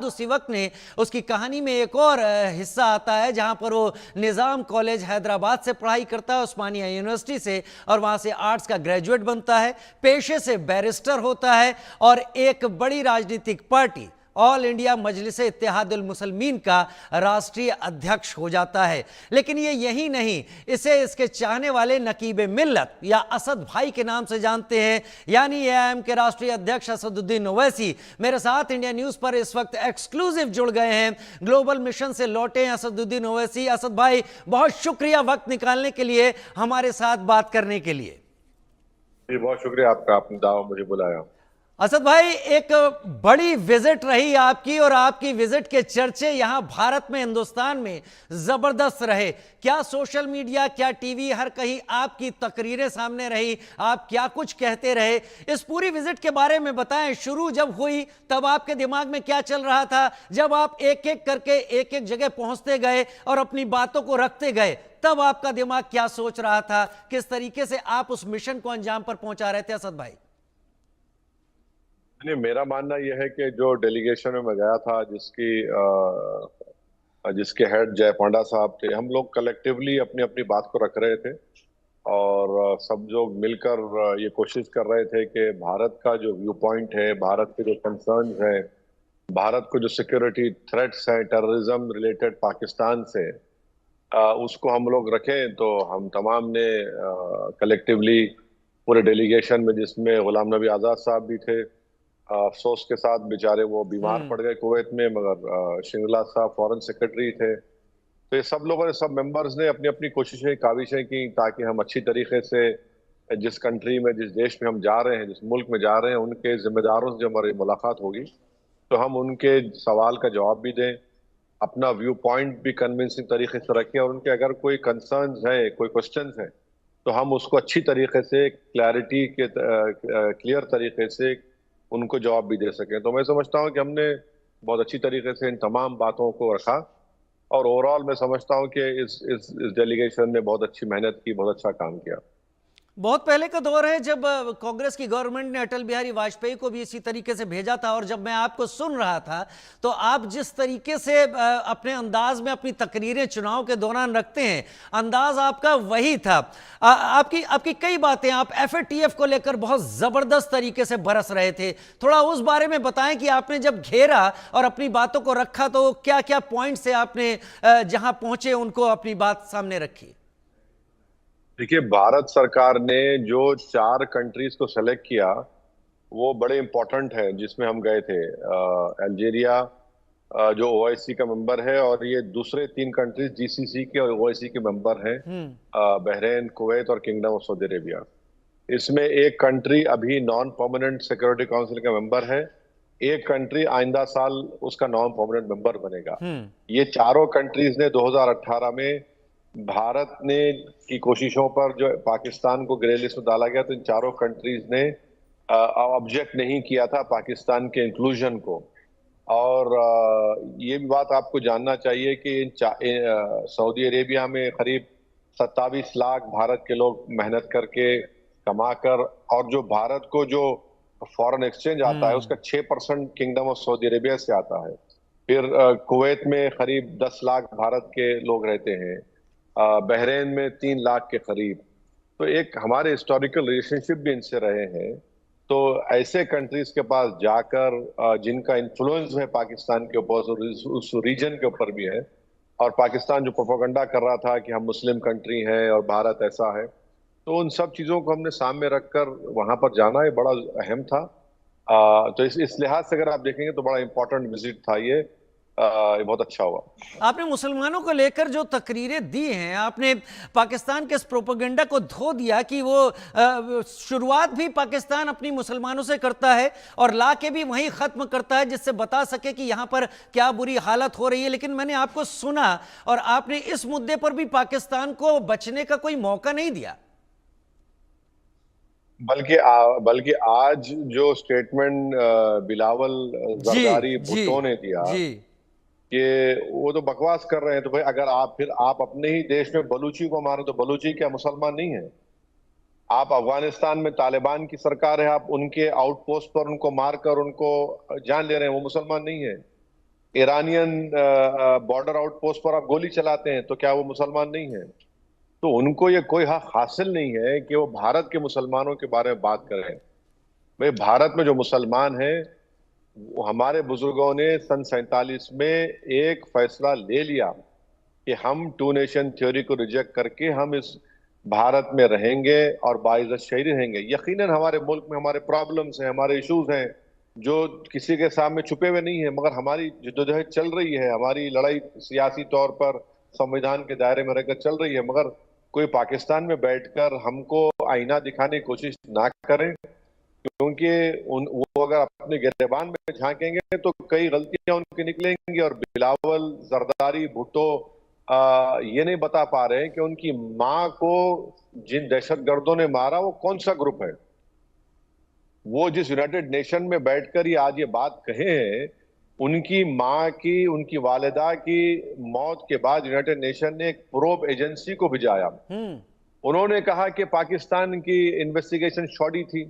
उसी वक्त ने उसकी कहानी में एक और हिस्सा आता है जहां पर वो निज़ाम कॉलेज हैदराबाद से पढ़ाई करता है, उस्मानिया यूनिवर्सिटी से, और वहां से आर्ट्स का ग्रेजुएट बनता है, पेशे से बैरिस्टर होता है और एक बड़ी राजनीतिक पार्टी ऑल इंडिया मजलिस इत्तेहादुल मुसलमीन का राष्ट्रीय अध्यक्ष हो जाता है। लेकिन ये यही नहीं, इसे इसके चाहने वाले नकीब मिल्लत या असद भाई के नाम से जानते हैं, यानी एआईएम के राष्ट्रीय अध्यक्ष असदुद्दीन ओवैसी मेरे साथ इंडिया न्यूज पर इस वक्त एक्सक्लूसिव जुड़ गए हैं। ग्लोबल मिशन से लौटे असदुद्दीन ओवैसी। असद भाई, बहुत शुक्रिया वक्त निकालने के लिए, हमारे साथ बात करने के लिए। जी बहुत शुक्रिया आपका, आपने दावा मुझे बुलाया। असद भाई, एक बड़ी विजिट रही आपकी, और आपकी विजिट के चर्चे यहां भारत में, हिंदुस्तान में जबरदस्त रहे। क्या सोशल मीडिया, क्या टीवी, हर कहीं आपकी तकरीरें सामने रही, आप क्या कुछ कहते रहे। इस पूरी विजिट के बारे में बताएं। शुरू जब हुई तब आपके दिमाग में क्या चल रहा था, जब आप एक एक करके एक एक जगह पहुंचते गए और अपनी बातों को रखते गए, तब आपका दिमाग क्या सोच रहा था, किस तरीके से आप उस मिशन को अंजाम पर पहुंचा रहे थे असद भाई? नहीं, मेरा मानना यह है कि जो डेलीगेशन में मैं गया था, जिसके हेड जय पांडा साहब थे, हम लोग कलेक्टिवली अपनी अपनी बात को रख रहे थे और सब लोग मिलकर ये कोशिश कर रहे थे कि भारत का जो व्यू पॉइंट है, भारत के जो कंसर्न्स हैं, भारत को जो सिक्योरिटी थ्रेट्स हैं टेररिज्म रिलेटेड पाकिस्तान से, उसको हम लोग रखें। तो हम तमाम ने कलेक्टिवली पूरे डेलीगेशन में, जिसमें गुलाम नबी आज़ाद साहब भी थे, अफसोस के साथ बेचारे वो बीमार पड़ गए कुवैत में, मगर श्रृंगला साहब फॉरेन सेक्रेटरी थे। तो ये सब लोगों ने, सब मेंबर्स ने अपनी अपनी कोशिशें, काविशें की ताकि हम अच्छी तरीके से जिस कंट्री में, जिस देश में हम जा रहे हैं, जिस मुल्क में जा रहे हैं, उनके जिम्मेदारों से जब हमारी मुलाकात होगी तो हम उनके सवाल का जवाब भी दें, अपना व्यू पॉइंट भी कन्विंसिंग तरीके से रखें, और उनके अगर कोई कंसर्न्स है, कोई क्वेश्चंस हैं, तो हम उसको अच्छी तरीके से, क्लैरिटी के क्लियर तरीके से उनको जवाब भी दे सकें। तो मैं समझता हूं कि हमने बहुत अच्छी तरीके से इन तमाम बातों को रखा, और ओवरऑल मैं समझता हूं कि इस डेलीगेशन ने बहुत अच्छी मेहनत की, बहुत अच्छा काम किया। बहुत पहले का दौर है जब कांग्रेस की गवर्नमेंट ने अटल बिहारी वाजपेयी को भी इसी तरीके से भेजा था, और जब मैं आपको सुन रहा था तो आप जिस तरीके से अपने अंदाज में अपनी तकरीरें चुनाव के दौरान रखते हैं, अंदाज आपका वही था। आपकी कई बातें, आप एफएटीएफ को लेकर बहुत जबरदस्त तरीके से बरस रहे थे। थोड़ा उस बारे में बताएं कि आपने जब घेरा और अपनी बातों को रखा तो क्या क्या पॉइंट से आपने जहां पहुंचे उनको अपनी बात सामने रखी। देखिए, भारत सरकार ने जो 4 कंट्रीज को सेलेक्ट किया वो बड़े इंपॉर्टेंट है, जिसमें हम गए थे। अल्जीरिया जो ओआईसी का मेंबर है, और ये दूसरे 3 कंट्रीज जीसीसी के और ओआईसी के मेंबर हैं, बहरीन, कुवैत और किंगडम ऑफ सऊदी अरेबिया। इसमें एक कंट्री अभी नॉन परमानेंट सिक्योरिटी काउंसिल का मेंबर है, एक कंट्री आइंदा साल उसका नॉन परमानेंट मेंबर बनेगा। ये चारों कंट्रीज ने 2018 में भारत ने की कोशिशों पर, जो पाकिस्तान को ग्रे लिस्ट में डाला गया, तो इन चारों कंट्रीज ने ऑब्जेक्ट नहीं किया था पाकिस्तान के इंक्लूजन को। और ये भी बात आपको जानना चाहिए कि सऊदी अरेबिया में करीब 27 लाख भारत के लोग मेहनत करके, कमाकर, और जो भारत को जो फॉरेन एक्सचेंज आता है उसका 6% किंगडम ऑफ सऊदी अरेबिया से आता है। फिर कुवैत में करीब 10 लाख भारत के लोग रहते हैं, बहरीन में 3 लाख के करीब। तो एक हमारे हिस्टोरिकल रिलेशनशिप भी इनसे रहे हैं। तो ऐसे कंट्रीज के पास जाकर, जिनका इन्फ्लुएंस है पाकिस्तान के ऊपर, उस रीजन के ऊपर भी है, और पाकिस्तान जो प्रोपेगेंडा कर रहा था कि हम मुस्लिम कंट्री हैं और भारत ऐसा है, तो उन सब चीजों को हमने सामने रखकर वहां पर जाना, ये बड़ा अहम था। तो इस लिहाज से अगर आप देखेंगे तो बड़ा इंपॉर्टेंट विजिट था ये बहुत अच्छा हुआ। आपने मुसलमानों को लेकर जो तकरीरें दी हैं, आपने पाकिस्तान के इस प्रोपेगेंडा को धो दिया कि वो शुरुआत भी पाकिस्तान अपनी मुसलमानों से करता है और ला के भी वहीं ख़त्म करता है, जिससे बता सके कि यहाँ पर क्या बुरी हालत हो रही है। लेकिन मैंने आपको सुना और आपने इस मुद्दे पर भी पाकिस्तान को बचने का कोई मौका नहीं दिया। बल्कि आज जो स्टेटमेंट बिलावल जरदारी भुट्टो ने दिया कि वो तो बकवास कर रहे हैं। तो भाई, अगर आप अपने ही देश में बलूची को मारे तो बलूची क्या मुसलमान नहीं है? आप अफगानिस्तान में तालिबान की सरकार है, आप उनके आउटपोस्ट पर उनको मारकर उनको जान ले रहे हैं, वो मुसलमान नहीं है? ईरानियन बॉर्डर आउटपोस्ट पर आप गोली चलाते हैं, तो क्या वो मुसलमान नहीं है? तो उनको ये कोई हक हासिल नहीं है कि वो भारत के मुसलमानों के बारे में बात करें। भाई, भारत में जो मुसलमान हैं, वो हमारे बुजुर्गों ने सन 47 में एक फैसला ले लिया कि हम टू नेशन थ्योरी को रिजेक्ट करके हम इस भारत में रहेंगे और बाइज्जत शहरी रहेंगे। यकीनन हमारे मुल्क में हमारे प्रॉब्लम्स हैं, हमारे इश्यूज हैं, जो किसी के सामने छुपे हुए नहीं है, मगर हमारी जद्दोजहद चल रही है, हमारी लड़ाई सियासी तौर पर संविधान के दायरे में रहकर चल रही है। मगर कोई पाकिस्तान में बैठकर हमको आईना दिखाने की कोशिश ना करें, क्योंकि वो अगर अपने गिरेबान में झांकेंगे तो कई गलतियां उनकी निकलेंगी। और बिलावल, जरदारी, भुट्टो ये नहीं बता पा रहे हैं कि उनकी मां को जिन दहशतगर्दों ने मारा वो कौन सा ग्रुप है। वो जिस यूनाइटेड नेशन में बैठकर ये आज ये बात कहे हैं, उनकी मां की, उनकी वालिदा की मौत के बाद यूनाइटेड नेशन ने एक प्रोब एजेंसी को भिजाया। उन्होंने कहा कि पाकिस्तान की इन्वेस्टिगेशन शॉडी थी।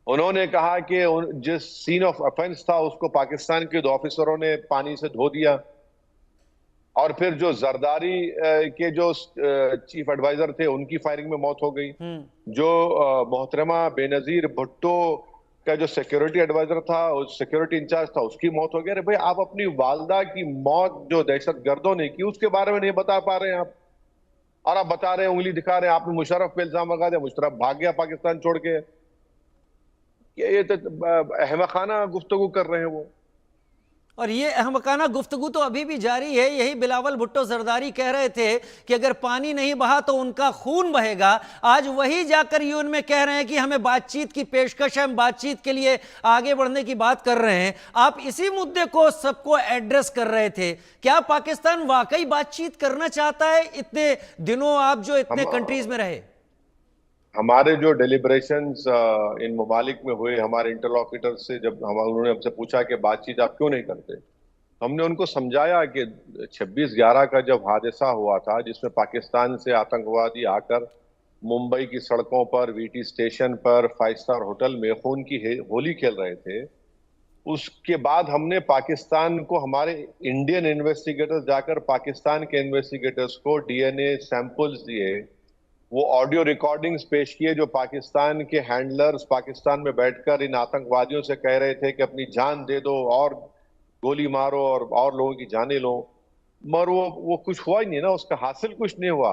उन्होंने कहा कि जिस सीन ऑफ ऑफेंस था उसको पाकिस्तान के 2 ऑफिसरों ने पानी से धो दिया। और फिर जो जरदारी के जो चीफ एडवाइजर थे, उनकी फायरिंग में मौत हो गई। जो मोहतरमा बेनजीर भुट्टो का जो सिक्योरिटी एडवाइजर था, सिक्योरिटी इंचार्ज था, उसकी मौत हो गई। अरे भाई, आप अपनी वालदा की मौत जो दहशतगर्दों ने की उसके बारे में नहीं बता पा रहे हैं आप, और आप बता रहे हैं, उंगली दिखा रहे हैं। आपने मुशर्रफ पे इल्जाम लगा दिया, मुशर्रफ भाग गया पाकिस्तान छोड़ के। ये तो अहमकाना गुफ्तगू कर रहे हैं वो। और ये अहमकाना गुफ्तगू तो अभी भी जारी है। यही बिलावल भुट्टो जरदारी कह रहे थे कि अगर पानी नहीं बहा तो उनका खून बहेगा। आज वही जाकर यूएन में कह रहे हैं कि हमें बातचीत की पेशकश है, हम बातचीत के लिए आगे बढ़ने की बात कर रहे हैं। आप इसी मुद्दे को सबको एड्रेस कर रहे थे। क्या पाकिस्तान वाकई बातचीत करना चाहता है? इतने दिनों आप जो इतने कंट्रीज में रहे, हमारे जो डेलिब्रेशंस इन ममालिक में हुए, हमारे इंटरलॉक्यूटर से जब उन्होंने हमसे पूछा कि बातचीत आप क्यों नहीं करते, हमने उनको समझाया कि 26/11 का जब हादसा हुआ था, जिसमें पाकिस्तान से आतंकवादी आकर मुंबई की सड़कों पर, वीटी स्टेशन पर, 5 स्टार होटल में खून की होली खेल रहे थे, उसके बाद हमने पाकिस्तान को, हमारे इंडियन इन्वेस्टिगेटर्स जाकर पाकिस्तान के इन्वेस्टिगेटर्स को डीएनए सैंपल्स दिए, वो ऑडियो रिकॉर्डिंग्स पेश किए जो पाकिस्तान के हैंडलर्स पाकिस्तान में बैठकर इन आतंकवादियों से कह रहे थे कि अपनी जान दे दो और गोली मारो और लोगों की जानें लो। मगर वो कुछ हुआ ही नहीं ना, उसका हासिल कुछ नहीं हुआ।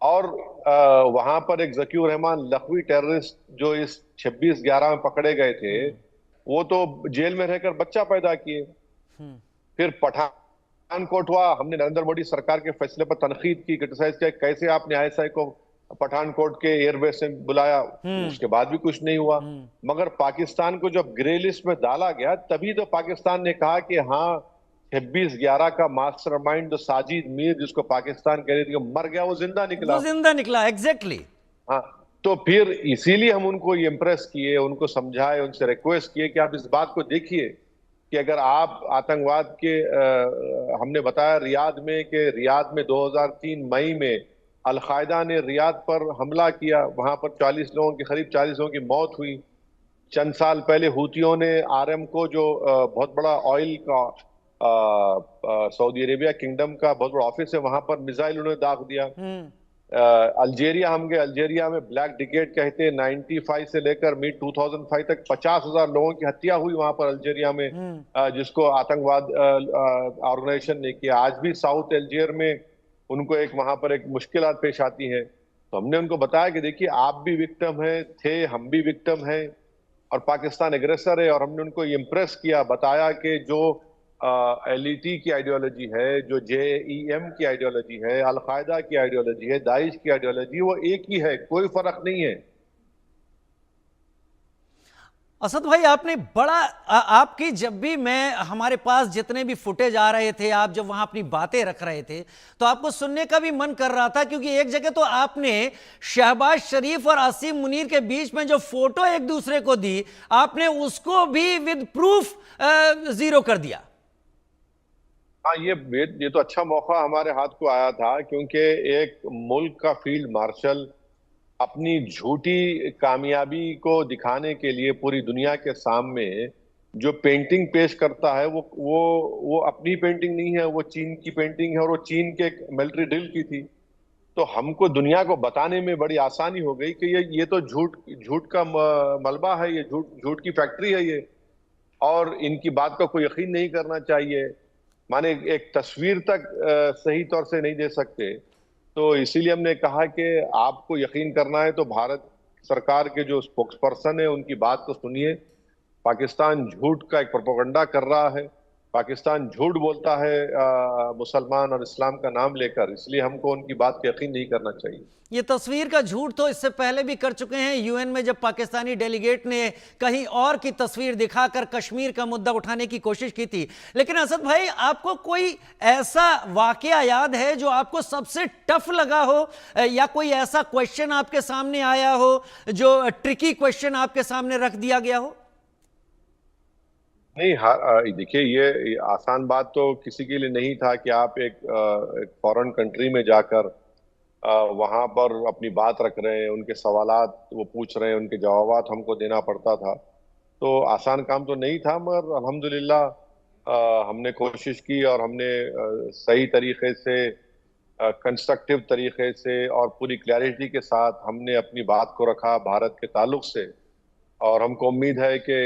और वहां पर एक जकीउर रहमान लखवी टेररिस्ट जो इस 26/11 में पकड़े गए थे, वो तो जेल में रहकर बच्चा पैदा किए। फिर पठानकोट हुआ, हमने नरेंद्र मोदी सरकार के फैसले पर तनकीद की, क्रिटिसाइज किया, कैसे आपने आईएसआई को पठानकोट के एयरबेस से बुलाया। उसके बाद भी कुछ नहीं हुआ। मगर पाकिस्तान को जब ग्रे लिस्ट में डाला गया, तभी तो पाकिस्तान ने कहा कि हाँ, 26/11 का मास्टरमाइंड जो साजिद मीर, जिसको पाकिस्तान कह रही थी मर गया, वो जिंदा निकला। वो जिंदा निकला, एग्जैक्टली। हाँ, तो फिर इसीलिए हम उनको इम्प्रेस किए, उनको समझाए, उनसे रिक्वेस्ट किए कि आप इस बात को देखिए कि अगर आप आतंकवाद के हमने बताया रियाद में 2003 मई में अलकायदा ने रियाद पर हमला किया, वहां पर 40 लोगों की, करीब 40 लोगों की मौत हुई। चंद साल पहले हूतियों ने आरएमको, जो बहुत बड़ा ऑयल का सऊदी अरेबिया किंगडम का बहुत बड़ा ऑफिस है, वहां पर मिसाइल उन्होंने दाग दिया। अल्जेरिया हम गए, अल्जेरिया में ब्लैक डिकेड कहते हैं, 95 से लेकर मिड 2005 तक 50,000 लोगों की हत्या हुई वहां पर अल्जेरिया में, जिसको आतंकवाद ऑर्गेनाइजेशन ने किया। आज भी साउथ अल्जेर में उनको वहां पर एक मुश्किल पेश आती है। तो हमने उनको बताया कि देखिए, आप भी विक्टिम है थे, हम भी विक्टिम हैं, और पाकिस्तान एग्रेसर है। और हमने उनको इम्प्रेस किया, बताया कि जो एलईटी की आइडियोलॉजी है, जो जेईएम की आइडियोलॉजी है, अलकायदा की आइडियोलॉजी है, दाइश की आइडियोलॉजी, वो एक ही है, कोई फर्क नहीं है। असद भाई, आपने बड़ा आपकी, जब भी मैं, हमारे पास जितने भी फुटेज आ रहे थे, आप जब वहां अपनी बातें रख रहे थे, तो आपको सुनने का भी मन कर रहा था। क्योंकि एक जगह तो आपने शहबाज शरीफ और आसिम मुनीर के बीच में जो फोटो एक दूसरे को दी, आपने उसको भी विद प्रूफ जीरो कर दिया। हाँ, ये तो अच्छा मौका हमारे हाथ को आया था, क्योंकि एक मुल्क का फील्ड मार्शल अपनी झूठी कामयाबी को दिखाने के लिए पूरी दुनिया के सामने जो पेंटिंग पेश करता है वो अपनी पेंटिंग नहीं है, वो चीन की पेंटिंग है, और वो चीन के मिलिट्री ड्रिल की थी। तो हमको दुनिया को बताने में बड़ी आसानी हो गई कि ये तो झूठ झूठ का मलबा है, ये झूठ झूठ की फैक्ट्री है ये, और इनकी बात का कोई यकीन नहीं करना चाहिए। माने एक तस्वीर तक सही तौर से नहीं दे सकते। तो इसीलिए हमने कहा कि आपको यकीन करना है तो भारत सरकार के जो स्पोक्स पर्सन है उनकी बात को सुनिए। पाकिस्तान झूठ का एक प्रोपेगेंडा कर रहा है, पाकिस्तान झूठ बोलता है मुसलमान और इस्लाम का नाम लेकर, इसलिए हमको उनकी बात पे यकीन नहीं करना चाहिए। ये तस्वीर का झूठ तो इससे पहले भी कर चुके हैं यूएन में, जब पाकिस्तानी डेलीगेट ने कहीं और की तस्वीर दिखाकर कश्मीर का मुद्दा उठाने की कोशिश की थी। लेकिन असद भाई, आपको कोई ऐसा वाकया याद है जो आपको सबसे टफ लगा हो, या कोई ऐसा क्वेश्चन आपके सामने आया हो जो ट्रिकी क्वेश्चन आपके सामने रख दिया गया हो? नहीं, देखिए ये आसान बात तो किसी के लिए नहीं था कि आप एक फॉरेन कंट्री में जाकर वहां पर अपनी बात रख रहे हैं, उनके सवालात वो पूछ रहे हैं, उनके जवाबात हमको देना पड़ता था। तो आसान काम तो नहीं था, मगर अल्हम्दुलिल्लाह हमने कोशिश की और हमने सही तरीके से, कंस्ट्रक्टिव तरीके से और पूरी क्लैरिटी के साथ हमने अपनी बात को रखा भारत के ताल्लुक से। और हमको उम्मीद है कि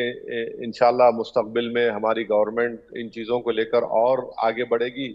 इंशाल्लाह मुस्तकबिल में हमारी गवर्नमेंट इन चीज़ों को लेकर और आगे बढ़ेगी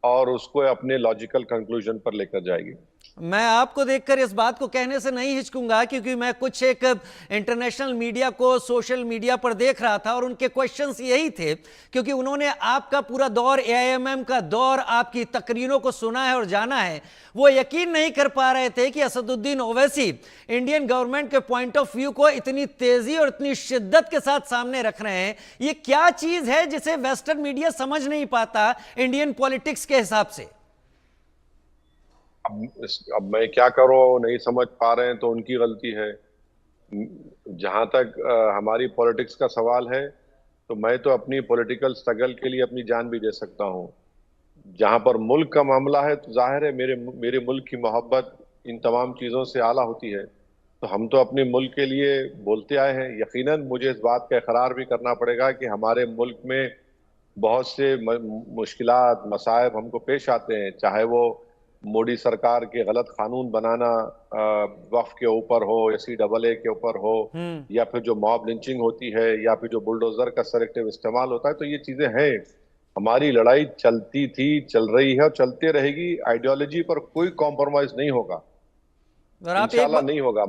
और उसको अपने लॉजिकल कंक्लूजन पर लेकर जाएगी। मैं आपको देखकर इस बात को कहने से नहीं हिचकूंगा, क्योंकि मैं कुछ एक इंटरनेशनल मीडिया को सोशल मीडिया पर देख रहा था और उनके क्वेश्चंस यही थे, क्योंकि उन्होंने आपका पूरा दौर, एआईएमएम का दौर, आपकी तकरीरों को सुना है और जाना है। वो यकीन नहीं कर पा रहे थे कि असदुद्दीन ओवैसी इंडियन गवर्नमेंट के पॉइंट ऑफ व्यू को इतनी तेजी और इतनी शिद्दत के साथ सामने रख रहे हैं। ये क्या चीज है जिसे वेस्टर्न मीडिया समझ नहीं पाता इंडियन पॉलिटिक्स के हिसाब से? अब मैं क्या करूं, नहीं समझ पा रहे हैं तो उनकी गलती है। जहां तक हमारी पॉलिटिक्स का सवाल है, तो मैं तो अपनी पॉलिटिकल स्ट्रगल के लिए अपनी जान भी दे सकता हूं। जहां पर मुल्क का मामला है तो जाहिर है मेरे मेरे मुल्क की मोहब्बत इन तमाम चीज़ों से आला होती है। तो हम तो अपने मुल्क के लिए बोलते आए हैं। यकीनन मुझे इस बात का इकरार भी करना पड़ेगा कि हमारे मुल्क में बहुत से मुश्किलात, मसाइब हमको पेश आते हैं, चाहे वो मोदी सरकार के गलत कानून बनाना वक्फ के ऊपर हो, या CAA के ऊपर हो, या फिर जो मॉब लिंचिंग होती है, या फिर जो बुलडोजर का सेलेक्टिव इस्तेमाल होता है। तो ये चीजें हैं। हमारी लड़ाई चलती थी, चल रही है और चलते रहेगी। आइडियोलॉजी पर कोई कॉम्प्रोमाइज नहीं होगा, इंशाल्लाह नहीं होगा।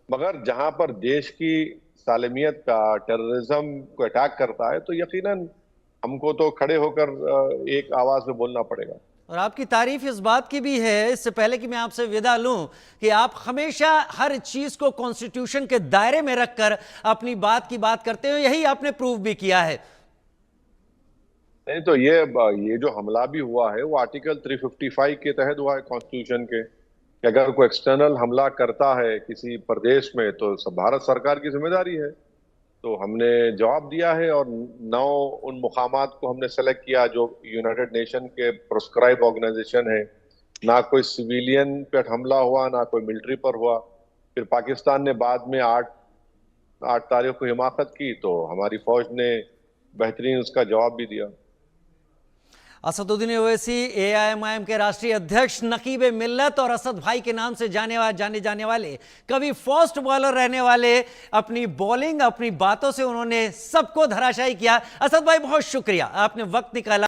मगर जहां पर देश की सालमियत का, टेररिज्म को अटैक करता है, तो यकीनन हमको तो खड़े होकर एक आवाज में बोलना पड़ेगा। और आपकी तारीफ इस बात की भी है, इससे पहले कि मैं आपसे विदा लूं, कि आप हमेशा हर चीज को कॉन्स्टिट्यूशन के दायरे में रखकर अपनी बात की बात करते हो। यही आपने प्रूव भी किया है। नहीं तो ये जो हमला भी हुआ है वो आर्टिकल 355 के तहत हुआ है कॉन्स्टिट्यूशन के, कि अगर कोई एक्सटर्नल हमला करता है किसी प्रदेश में तो सब भारत सरकार की जिम्मेदारी है। तो हमने जवाब दिया है और 9 उन मुकामात को हमने सेलेक्ट किया जो यूनाइटेड नेशन के प्रोस्क्राइब ऑर्गेनाइजेशन है। ना कोई सिविलियन पे हमला हुआ, ना कोई मिलिट्री पर हुआ। फिर पाकिस्तान ने बाद में 8 तारीख को हिमाकत की, तो हमारी फौज ने बेहतरीन उसका जवाब भी दिया। असदुद्दीन ओवैसी एआईएमआईएम के राष्ट्रीय अध्यक्ष, नकीब मिल्लत और असद भाई के नाम से जाने जाने वाले, कभी फास्ट बॉलर रहने वाले, अपनी बॉलिंग, अपनी बातों से उन्होंने सबको धराशायी किया। असद भाई, बहुत शुक्रिया, आपने वक्त निकाला।